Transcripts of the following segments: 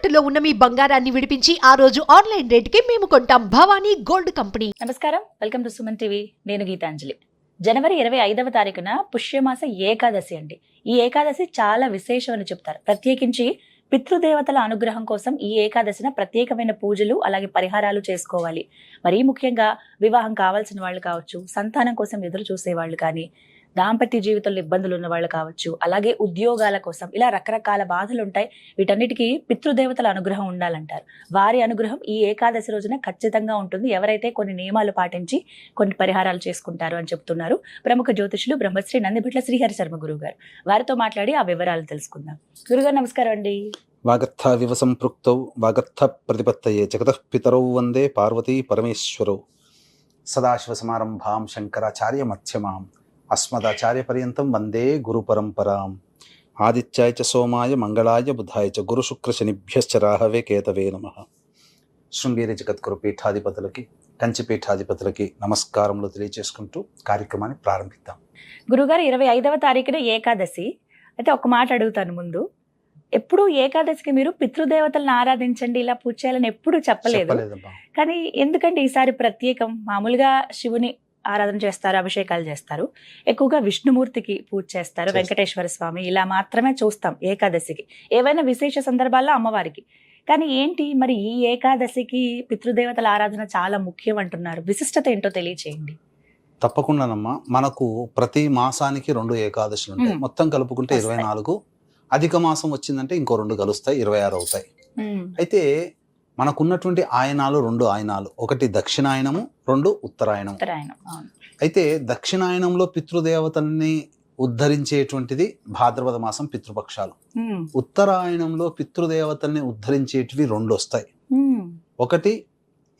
తాకట్టులో ఉన్న మీ బంగారాన్ని విడిపించి ఆ రోజు ఆన్లైన్ రేటుకి మేము కొంటాం. Bhavani gold company. నమస్కారం, వెల్కమ్ టు సుమన్ టీవీ. నేను గీతాంజలి. జనవరి 25వ తారీఖున పుష్యమాస ఏకాదశి అండి. ఈ ఏకాదశి చాలా విశేషం అని చెప్తారు. ప్రత్యేకించి పితృదేవతల అనుగ్రహం కోసం ఈ ఏకాదశిన ప్రత్యేకమైన పూజలు అలాగే పరిహారాలు చేసుకోవాలి. మరీ ముఖ్యంగా వివాహం కావాల్సిన వాళ్ళు కావచ్చు, సంతానం కోసం ఎదురు చూసేవాళ్ళు కానీ, దాంపత్య జీవితంలో ఇబ్బందులు ఉన్న వాళ్ళు కావచ్చు, అలాగే ఉద్యోగాల కోసం ఇలా రకరకాల బాధలు ఉంటాయి. వీటన్నిటికీ పితృదేవతల అనుగ్రహం ఉండాలంటారు. వారి అనుగ్రహం ఈ ఏకాదశి రోజున ఖచ్చితంగా ఉంటుంది, ఎవరైతే కొన్ని నియమాలు పాటించి కొన్ని పరిహారాలు చేసుకుంటారు అని చెప్తున్నారు ప్రముఖ జ్యోతిషులు బ్రహ్మశ్రీ నందిబిట్ల శ్రీహరి శర్మ గురువు గారు. వారితో మాట్లాడి ఆ వివరాలు తెలుసుకుందాం. గురుగారు నమస్కారం అండి. వాగర్థ వివ సంపృక్తౌ వాగర్థ ప్రతిపత్తయే జగతః పితరౌ వందే పార్వతీ పరమేశ్వరౌ. సదాశివ సమారంభాం శంకరాచార్య మధ్యమాం అస్మదాచార్య పర్యంతం వందే గురు పరంపరాం. ఆదిత్యాయ చ సోమాయ మంగళాయ బుధాయ చ గురు శుక్ర శనిభ్యశ్చ రాహవే కేతవే నమః. శృంగేరి జగద్గురు పీఠాధిపతులకి, కంచి పీఠాధిపతులకి నమస్కారములు తెలియజేసుకుంటూ కార్యక్రమాన్ని ప్రారంభిద్దాం. గురుగారు 25వ తారీఖున ఏకాదశి అయితే ఒక మాట అడుగుతాను ముందు. ఎప్పుడు ఏకాదశికి మీరు పితృదేవతలను ఆరాధించండి, ఇలా పూజ చేయాలని ఎప్పుడు చెప్పలేదు. కానీ ఎందుకంటే ఈసారి ప్రత్యేకం? మామూలుగా శివుని ఆరాధన చేస్తారు, అభిషేకాలు చేస్తారు, ఎక్కువగా విష్ణుమూర్తికి పూజ చేస్తారు, వెంకటేశ్వర స్వామి, ఇలా మాత్రమే చూస్తాం ఏకాదశికి. ఏవైనా విశేష సందర్భాల్లో అమ్మవారికి. కానీ ఏంటి మరి ఈ ఏకాదశికి పితృదేవతల ఆరాధన చాలా ముఖ్యం అంటున్నారు, విశిష్టత ఏంటో తెలియచేయండి. తప్పకుండానమ్మా. మనకు ప్రతి మాసానికి 2 ఏకాదశులు ఉంటాయి. మొత్తం కలుపుకుంటే 24. అధిక మాసం వచ్చిందంటే ఇంకో 2 కలుస్తాయి, 26 అవుతాయి. అయితే మనకున్నటువంటి ఆయనాలు 2 ఆయనాలు, ఒకటి దక్షిణాయనము, 2 ఉత్తరాయణం. అయితే దక్షిణాయనంలో పితృదేవతల్ని ఉద్ధరించేటువంటిది భాద్రపద మాసం పితృపక్షాలు. ఉత్తరాయణంలో పితృదేవతల్ని ఉద్ధరించేటివి 2 వస్తాయి. ఒకటి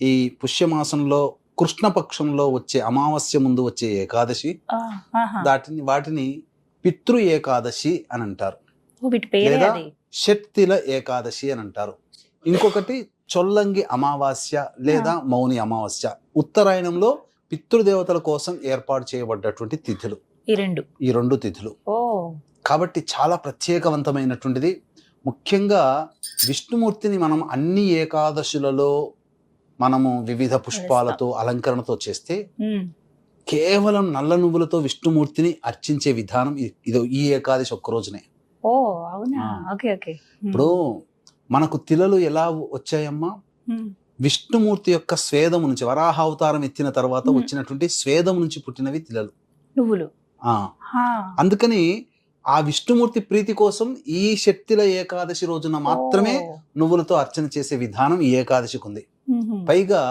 ఈ పుష్యమాసంలో కృష్ణపక్షంలో వచ్చే అమావాస్య ముందు వచ్చే ఏకాదశి, వాటిని పితృ ఏకాదశి అని అంటారు, లేదా షట్తిల ఏకాదశి అని అంటారు. ఇంకొకటి చొల్లంగి అమావాస్య లేదా మౌని అమావాస్య. ఉత్తరాయణంలో పితృదేవతల కోసం ఏర్పాటు చేయబడ్డటువంటి తిథులు ఈ రెండు తిథులు. కాబట్టి చాలా ప్రత్యేకవంతమైనటువంటిది. ముఖ్యంగా విష్ణుమూర్తిని మనం అన్ని ఏకాదశులలో మనము వివిధ పుష్పాలతో అలంకరణతో చేస్తే కేవలం నల్ల నువ్వులతో విష్ణుమూర్తిని అర్చించే విధానం ఇది ఈ ఏకాదశి ఒక్క రోజునే. ఇప్పుడు మనకు తిలలు ఎలా వచ్చాయమ్మా? విష్ణుమూర్తి యొక్క స్వేదము నుంచి, వరాహ అవతారం ఎత్తిన తర్వాత వచ్చినటువంటి స్వేదము నుంచి పుట్టినవి తిలలు, నువ్వులు. అందుకని ఆ విష్ణుమూర్తి ప్రీతి కోసం ఈ శక్తిల ఏకాదశి రోజున మాత్రమే నువ్వులతో అర్చన చేసే విధానం ఈ ఏకాదశికి ఉంది. పైగా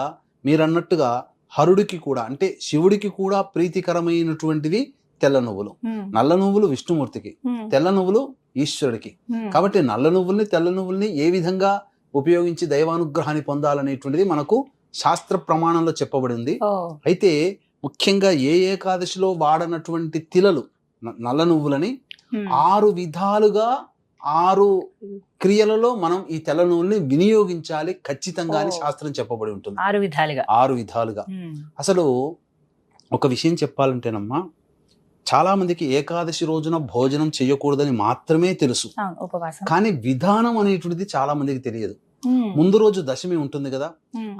మీరన్నట్టుగా హరుడికి కూడా, అంటే శివుడికి కూడా ప్రీతికరమైనటువంటివి తెల్ల నువ్వులు. నల్ల నువ్వులు విష్ణుమూర్తికి, తెల్ల నువ్వులు ఈశ్వరుడికి. కాబట్టి నల్ల నువ్వుల్ని తెల్ల నువ్వుల్ని ఏ విధంగా ఉపయోగించి దైవానుగ్రహాన్ని పొందాలనేటువంటిది మనకు శాస్త్ర ప్రమాణంలో చెప్పబడింది. అయితే ముఖ్యంగా ఏ ఏకాదశిలో వాడనటువంటి తిలలు నల్ల నువ్వులని 6 విధాలుగా 6 క్రియలలో మనం ఈ తెల్ల నువ్వుల్ని వినియోగించాలి ఖచ్చితంగా అని శాస్త్రం చెప్పబడి ఉంటుంది. 6 విధాలుగా. అసలు ఒక విషయం చెప్పాలంటేనమ్మా, చాలా మందికి ఏకాదశి రోజున భోజనం చేయకూడదని మాత్రమే తెలుసు, కానీ విధానం అనేటువంటిది చాలా మందికి తెలియదు. ముందు రోజు దశమి ఉంటుంది కదా,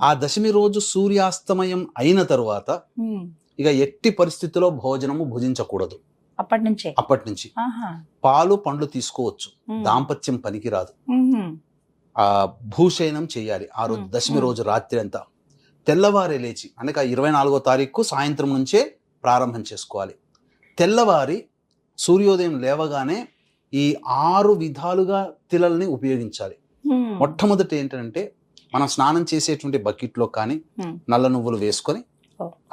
ఆ దశమి రోజు సూర్యాస్తమయం అయిన తరువాత ఇక ఎట్టి పరిస్థితిలో భోజనము భుజించకూడదు. అప్పటి నుంచి పాలు పండ్లు తీసుకోవచ్చు, దాంపత్యం పనికిరాదు. ఆ భూషయనం చేయాలి ఆ రోజు దశమి రోజు రాత్రి అంతా. తెల్లవారే లేచి, అనగా 24వ తారీఖు సాయంత్రం నుంచే ప్రారంభం చేసుకోవాలి. తెల్లవారి సూర్యోదయం లేవగానే ఈ 6 విధాలుగా తిలల్ని ఉపయోగించాలి. మొట్టమొదటి ఏంటంటే, మనం స్నానం చేసేటువంటి బకెట్లో కానీ నల్ల నువ్వులు వేసుకొని,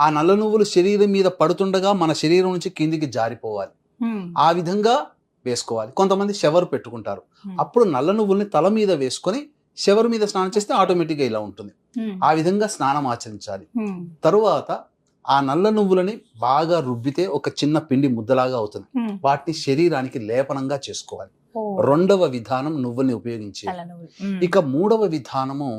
ఆ నల్ల నువ్వులు శరీరం మీద పడుతుండగా మన శరీరం నుంచి కిందికి జారిపోవాలి. ఆ విధంగా వేసుకోవాలి. కొంతమంది షవర్ పెట్టుకుంటారు, అప్పుడు నల్ల నువ్వుల్ని తల మీద వేసుకొని షవర్ మీద స్నానం చేస్తే ఆటోమేటిక్గా ఇలా ఉంటుంది. ఆ విధంగా స్నానం ఆచరించాలి. తరువాత ఆ నల్ల నువ్వులని బాగా రుబ్బితే ఒక చిన్న పిండి ముద్దలాగా అవుతుంది. వాటిని శరీరానికి లేపనంగా చేసుకోవాలి. 2వ విధానం నువ్వుల్ని ఉపయోగించి. ఇక 3వ విధానము,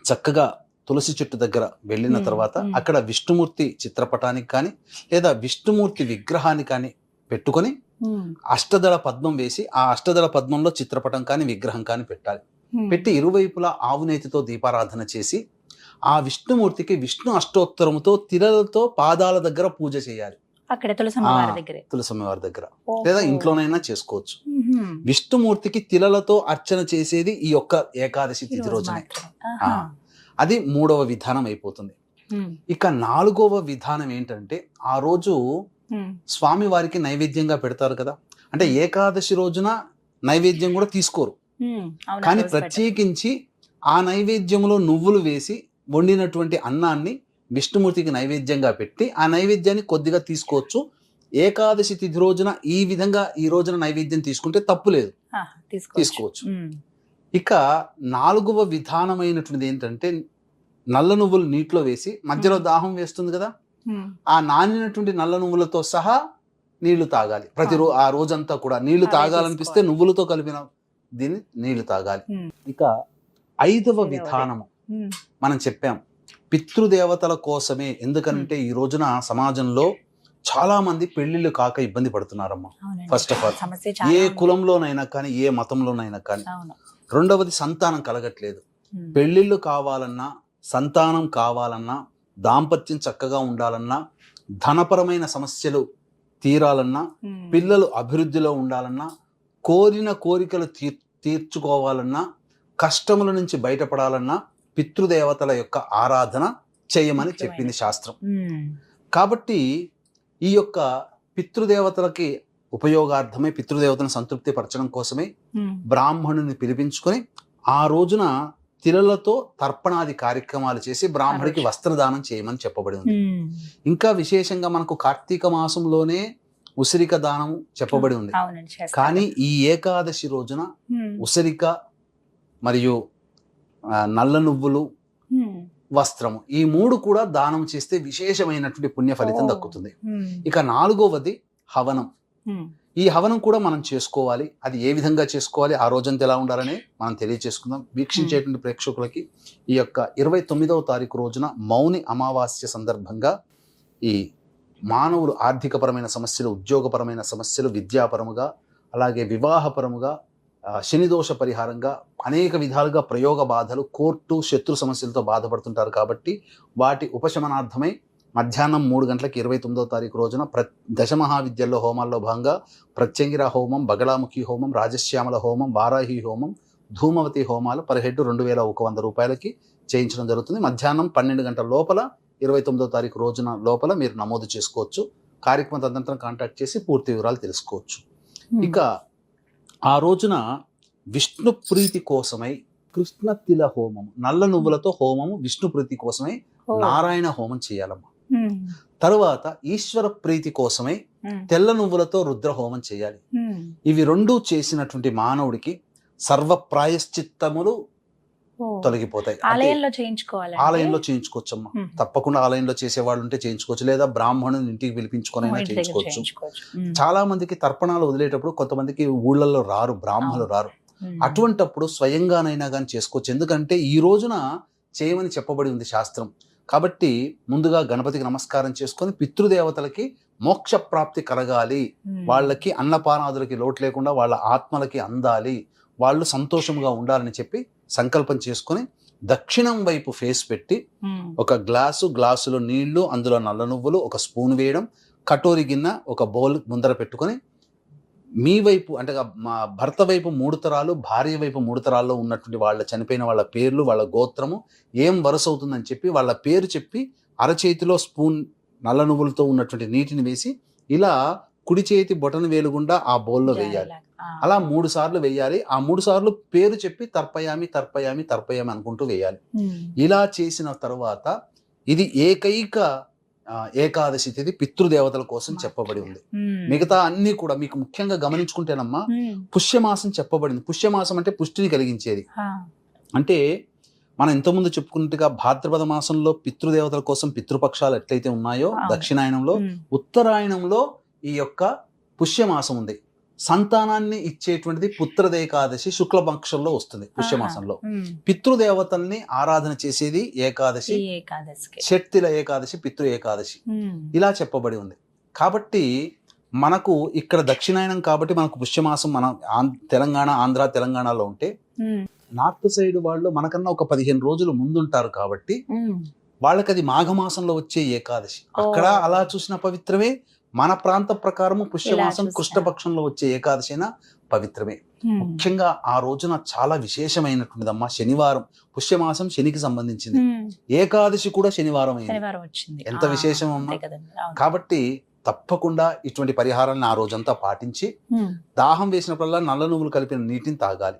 చక్కగా తులసి చెట్టు దగ్గర వెళ్ళిన తర్వాత అక్కడ విష్ణుమూర్తి చిత్రపటానికి కానీ లేదా విష్ణుమూర్తి విగ్రహాన్ని కానీ పెట్టుకొని అష్టదళ పద్మం వేసి ఆ అష్టదళ పద్మంలో చిత్రపటం కానీ విగ్రహం కానీ పెట్టాలి. పెట్టి ఇరువైపులా ఆవు నేతితో దీపారాధన చేసి ఆ విష్ణుమూర్తికి విష్ణు అష్టోత్తరముతో తిలలతో పాదాల దగ్గర పూజ చేయాలి. అక్కడ తులసమ్మవారి దగ్గరే, తులసమ్మవారి దగ్గర లేదా ఇంట్లోనైనా చేసుకోవచ్చు. విష్ణుమూర్తికి తిలలతో అర్చన చేసేది ఈ యొక్క ఏకాదశి తిథి రోజునే. అది 3వ విధానం అయిపోతుంది. ఇక 4వ విధానం ఏంటంటే ఆ రోజు స్వామి వారికి నైవేద్యంగా పెడతారు కదా, అంటే ఏకాదశి రోజున నైవేద్యం కూడా తీసుకోరు, కానీ ప్రత్యేకించి ఆ నైవేద్యంలో నువ్వులు వేసి వండినటువంటి అన్నాన్ని విష్ణుమూర్తికి నైవేద్యంగా పెట్టి ఆ నైవేద్యాన్ని కొద్దిగా తీసుకోవచ్చు. ఏకాదశి తిథి రోజున ఈ విధంగా ఈ రోజున నైవేద్యం తీసుకుంటే తప్పు లేదు, తీసుకోవచ్చు. ఇక 4వ విధానమైనటువంటిది ఏంటంటే నల్ల నువ్వులు నీటిలో వేసి మధ్యలో దాహం వేస్తుంది కదా, ఆ నానినటువంటి నల్ల నువ్వులతో సహా నీళ్లు తాగాలి. ఆ రోజంతా కూడా నీళ్లు తాగాలనిపిస్తే నువ్వులతో కలిపిన దీన్ని నీళ్లు తాగాలి. ఇక 5వ విధానము మనం చెప్పాం, పితృదేవతల కోసమే. ఎందుకంటే ఈ రోజున సమాజంలో చాలా మంది పెళ్లిళ్ళు కాక ఇబ్బంది పడుతున్నారమ్మా. ఫస్ట్ ఆఫ్ ఆల్ ఏ కులంలోనైనా కానీ ఏ మతంలోనైనా కానీ. రెండవది సంతానం కలగట్లేదు. పెళ్లిళ్ళు కావాలన్నా, సంతానం కావాలన్నా, దాంపత్యం చక్కగా ఉండాలన్నా, ధనపరమైన సమస్యలు తీరాలన్నా, పిల్లలు అభివృద్ధిలో ఉండాలన్నా, కోరిన కోరికలు తీర్చుకోవాలన్నా, కష్టముల నుంచి బయటపడాలన్నా పితృదేవతల యొక్క ఆరాధన చేయమని చెప్పింది శాస్త్రం. కాబట్టి ఈ యొక్క పితృదేవతలకి ఉపయోగార్థమై పితృదేవతను సంతృప్తి పరచడం కోసమే బ్రాహ్మణుని పిలిపించుకొని ఆ రోజున తిలలతో తర్పణాది కార్యక్రమాలు చేసి బ్రాహ్మడికి వస్త్రదానం చేయమని చెప్పబడి ఉంది. ఇంకా విశేషంగా మనకు కార్తీక మాసంలోనే ఉసిరిక దానం చెప్పబడి ఉంది. కానీ ఈ ఏకాదశి రోజున ఉసిరిక మరియు నల్ల నువ్వులు, వస్త్రము, ఈ 3 కూడా దానం చేస్తే విశేషమైనటువంటి పుణ్య ఫలితం దక్కుతుంది. ఇక 4వది హవనం. ఈ హవనం కూడా మనం చేసుకోవాలి. అది ఏ విధంగా చేసుకోవాలి, ఆ రోజంతా ఎలా ఉండాలని మనం తెలియజేసుకుందాం. వీక్షించేటువంటి ప్రేక్షకులకి ఈ యొక్క 29వ తారీఖు రోజున మౌని అమావాస్య సందర్భంగా ఈ మానవులు ఆర్థికపరమైన సమస్యలు, ఉద్యోగపరమైన సమస్యలు, విద్యాపరముగా అలాగే వివాహపరముగా, శనిదోష పరిహారంగా అనేక విధాలుగా ప్రయోగ బాధలు, కోర్టు, శత్రు సమస్యలతో బాధపడుతుంటారు. కాబట్టి వాటి ఉపశమనార్థమై మధ్యాహ్నం 3 గంటలకు 29వ తారీఖు రోజున దశమహావిద్యల్లో హోమాల్లో భాగంగా ప్రత్యంగిర హోమం, బగళాముఖి హోమం, రాజశ్యామల హోమం, వారాహి హోమం, ధూమవతి హోమాలు పర్ హెడ్ 2100 రూపాయలకి చేయించడం జరుగుతుంది. మధ్యాహ్నం 12 గంటల లోపల 29వ తారీఖు రోజున లోపల మీరు నమోదు చేసుకోవచ్చు. కార్యక్రమ తదనంతరం కాంటాక్ట్ చేసి పూర్తి వివరాలు తెలుసుకోవచ్చు. ఇక ఆ రోజున విష్ణు ప్రీతి కోసమై కృష్ణ తిల హోమం, నల్ల నువ్వులతో హోమము విష్ణు ప్రీతి కోసమై నారాయణ హోమం చేయాలమ్మా. తరువాత ఈశ్వర ప్రీతి కోసమై తెల్ల నువ్వులతో రుద్ర హోమం చేయాలి. ఇవి 2 చేసినటువంటి మానవుడికి సర్వ ప్రాయశ్చిత్తములు తొలగిపోతాయి. ఆలయంలో చేయించుకోవచ్చమ్మా, తప్పకుండా ఆలయంలో చేసేవాళ్ళు ఉంటే చేయించుకోవచ్చు, లేదా బ్రాహ్మణుని ఇంటికి పిలిపించుకొని చేయించుకోవచ్చు. చాలా మందికి తర్పణాలు వదిలేటప్పుడు కొంతమందికి ఊళ్ళల్లో రారు, బ్రాహ్మణులు రారు. అటువంటప్పుడు స్వయంగానైనా కానీ చేసుకోవచ్చు. ఎందుకంటే ఈ రోజున చేయమని చెప్పబడి ఉంది శాస్త్రం. కాబట్టి ముందుగా గణపతికి నమస్కారం చేసుకొని పితృదేవతలకి మోక్ష ప్రాప్తి కలగాలి, వాళ్ళకి అన్నపానాదులకి లోటు లేకుండా వాళ్ళ ఆత్మలకి అందాలి, వాళ్ళు సంతోషంగా ఉండాలని చెప్పి సంకల్పం చేసుకొని దక్షిణం వైపు ఫేస్ పెట్టి ఒక గ్లాసులో నీళ్లు, అందులో నల్ల నువ్వులు, ఒక స్పూన్ వేయడం, కటోరి గిన్నె, ఒక బౌల్ ముందర పెట్టుకొని మీ వైపు అంటే మా భర్త వైపు 3 తరాలు, భార్య వైపు 3 తరాల్లో ఉన్నటువంటి వాళ్ళ చనిపోయిన వాళ్ళ పేర్లు, వాళ్ళ గోత్రము ఏం వరుస అవుతుందని చెప్పి వాళ్ళ పేరు చెప్పి అరచేతిలో స్పూన్ నల్ల నువ్వులతో ఉన్నటువంటి నీటిని వేసి ఇలా కుడి చేతి బొటన వేలుగుండా ఆ బౌల్లో వేయాలి. అలా 3 సార్లు వేయాలి. ఆ 3 సార్లు పేరు చెప్పి తర్పయామి తర్పయామి తర్పయామి అనుకుంటూ వేయాలి. ఇలా చేసిన తర్వాత ఇది ఏకైక ఏకాదశి తిథి పితృదేవతల కోసం చెప్పబడి ఉంది. మిగతా అన్ని కూడా మీకు ముఖ్యంగా గమనించుకుంటేనమ్మా పుష్యమాసం చెప్పబడింది. పుష్యమాసం అంటే పుష్టిని కలిగించేది. అంటే మనం ఇంతకుముందు చెప్పుకున్నట్టుగా భాద్రపద మాసంలో పితృదేవతల కోసం పితృపక్షాలు ఎట్లయితే ఉన్నాయో దక్షిణాయనంలో, ఉత్తరాయణంలో ఈ యొక్క పుష్యమాసం ఉంది. సంతానాన్ని ఇచ్చేటువంటిది పుత్రదేకాదశి శుక్లపక్షంలో వస్తుంది. పుష్యమాసంలో పితృదేవతల్ని ఆరాధన చేసేది ఏకాదశి, షట్తిల ఏకాదశి, పితృ ఏకాదశి ఇలా చెప్పబడి ఉంది. కాబట్టి మనకు ఇక్కడ దక్షిణాయనం కాబట్టి మనకు పుష్యమాసం మన తెలంగాణ, ఆంధ్ర, తెలంగాణలో ఉంటే నార్త్ సైడ్ వాళ్ళు మనకన్నా ఒక 15 రోజులు ముందుంటారు కాబట్టి వాళ్ళకి అది మాఘమాసంలో వచ్చే ఏకాదశి. అక్కడ అలా చూసిన పవిత్రమే, మన ప్రాంత ప్రకారము పుష్యమాసం కృష్ణపక్షంలో వచ్చే ఏకాదశి అయినా పవిత్రమే. ముఖ్యంగా ఆ రోజున చాలా విశేషమైనటువంటిదమ్మా. శనివారం, పుష్యమాసం శనికి సంబంధించింది, ఏకాదశి కూడా శనివారం అయింది. ఎంత విశేషం అమ్మా. కాబట్టి తప్పకుండా ఇటువంటి పరిహారాలను ఆ రోజంతా పాటించి దాహం వేసినప్పుడల్లా నల్ల నువ్వులు కలిపిన నీటిని తాగాలి.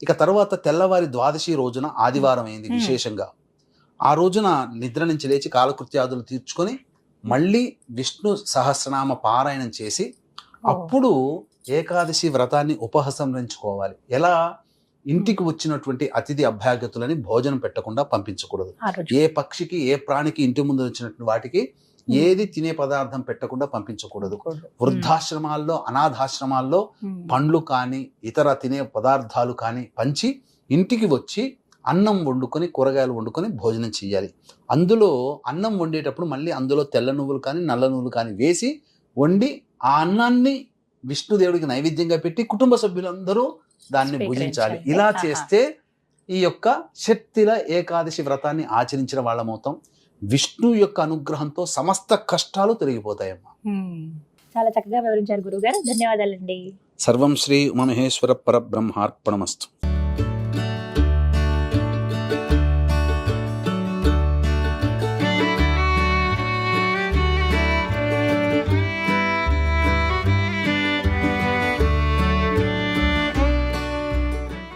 ఇక తర్వాత తెల్లవారి ద్వాదశి రోజున ఆదివారం అయింది విశేషంగా. ఆ రోజున నిద్ర నుంచి లేచి కాలకృత్యాదులు తీర్చుకొని మళ్ళీ విష్ణు సహస్రనామ పారాయణం చేసి అప్పుడు ఏకాదశి వ్రతాన్ని ఉపసంహరించుకోవాలి. ఎలా? ఇంటికి వచ్చినటువంటి అతిథి అభ్యాగతులని భోజనం పెట్టకుండా పంపించకూడదు. ఏ పక్షికి, ఏ ప్రాణికి ఇంటి ముందు వచ్చినటువంటి వాటికి ఏది తినే పదార్థం పెట్టకుండా పంపించకూడదు. వృద్ధాశ్రమాల్లో, అనాథాశ్రమాల్లో పండ్లు కానీ ఇతర తినే పదార్థాలు కానీ పంచి ఇంటికి వచ్చి అన్నం వండుకొని, కూరగాయలు వండుకొని భోజనం చేయాలి. అందులో అన్నం వండేటప్పుడు మళ్ళీ అందులో తెల్ల నువ్వులు కానీ నల్ల నువ్వులు కానీ వేసి వండి ఆ అన్నాన్ని విష్ణుదేవుడికి నైవేద్యంగా పెట్టి కుటుంబ సభ్యులందరూ దాన్ని భుజించాలి. ఇలా చేస్తే ఈ యొక్క శక్తిల ఏకాదశి వ్రతాన్ని ఆచరించిన వాళ్ళమవుతాం. విష్ణు యొక్క అనుగ్రహంతో సమస్త కష్టాలు తొలగిపోతాయమ్మా. చాలా చక్కగా వివరించారు గురుగారు. ధన్యవాదాలండి. సర్వం శ్రీ ఉమామహేశ్వర పరబ్రహ్మార్పణమస్తు.